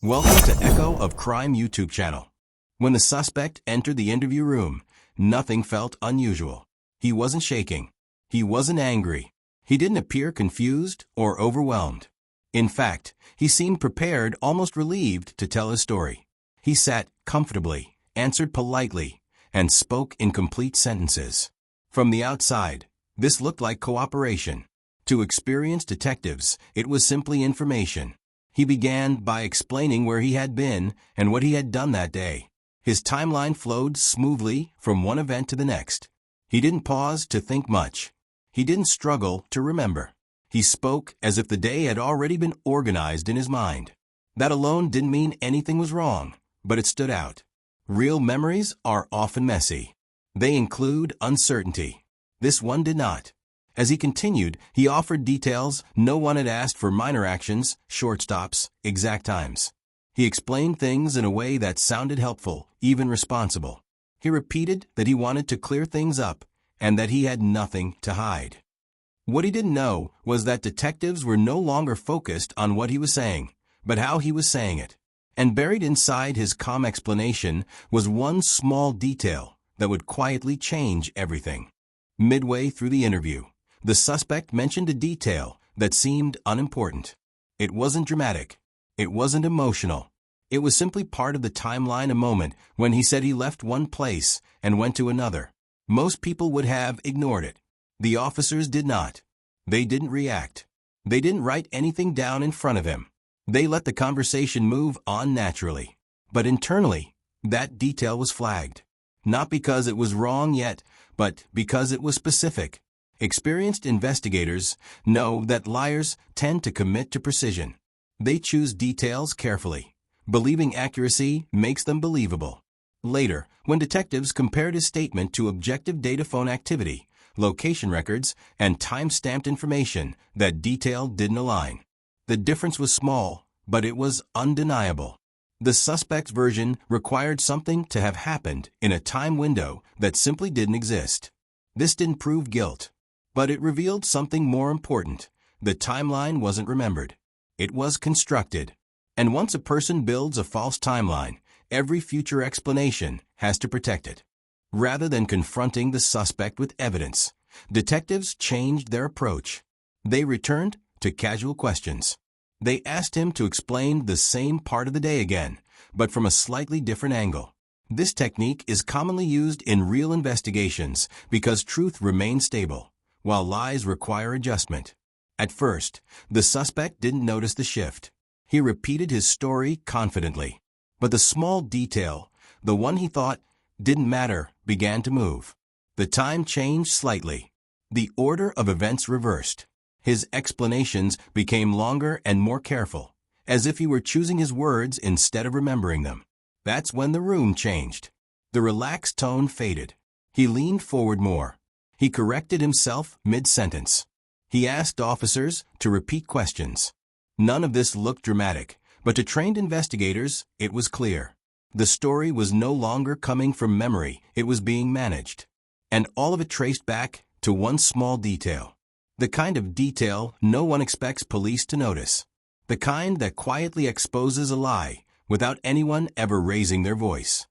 Welcome to Echo of Crime YouTube channel. When the suspect entered the interview room, nothing felt unusual. He wasn't shaking. He wasn't angry. He didn't appear confused or overwhelmed. In fact, he seemed prepared, almost relieved to tell his story. He sat comfortably, answered politely, and spoke in complete sentences. From the outside, this looked like cooperation. To experienced detectives, it was simply information. He began by explaining where he had been and what he had done that day. His timeline flowed smoothly from one event to the next. He didn't pause to think much. He didn't struggle to remember. He spoke as if the day had already been organized in his mind. That alone didn't mean anything was wrong, but it stood out. Real memories are often messy. They include uncertainty. This one did not. As he continued, he offered details. No one had asked for minor actions, short stops, exact times. He explained things in a way that sounded helpful, even responsible. He repeated that he wanted to clear things up and that he had nothing to hide. What he didn't know was that detectives were no longer focused on what he was saying, but how he was saying it. And buried inside his calm explanation was one small detail that would quietly change everything. Midway through the interview, the suspect mentioned a detail that seemed unimportant. It wasn't dramatic. It wasn't emotional. It was simply part of the timeline, a moment when he said he left one place and went to another. Most people would have ignored it. The officers did not. They didn't react. They didn't write anything down in front of him. They let the conversation move on naturally. But internally, that detail was flagged. Not because it was wrong yet, but because it was specific. Experienced investigators know that liars tend to commit to precision. They choose details carefully. Believing accuracy makes them believable. Later, when detectives compared his statement to objective data, phone activity, location records, and time-stamped information, that detail didn't align. The difference was small, but it was undeniable. The suspect's version required something to have happened in a time window that simply didn't exist. This didn't prove guilt. But it revealed something more important. The timeline wasn't remembered. It was constructed. And once a person builds a false timeline, every future explanation has to protect it. Rather than confronting the suspect with evidence, detectives changed their approach. They returned to casual questions. They asked him to explain the same part of the day again, but from a slightly different angle. This technique is commonly used in real investigations because truth remains stable, while lies require adjustment. At first, the suspect didn't notice the shift. He repeated his story confidently. But the small detail, the one he thought didn't matter, began to move. The time changed slightly. The order of events reversed. His explanations became longer and more careful, as if he were choosing his words instead of remembering them. That's when the room changed. The relaxed tone faded. He leaned forward more. He corrected himself mid-sentence. He asked officers to repeat questions. None of this looked dramatic, but to trained investigators, it was clear. The story was no longer coming from memory, it was being managed. And all of it traced back to one small detail. The kind of detail no one expects police to notice. The kind that quietly exposes a lie without anyone ever raising their voice.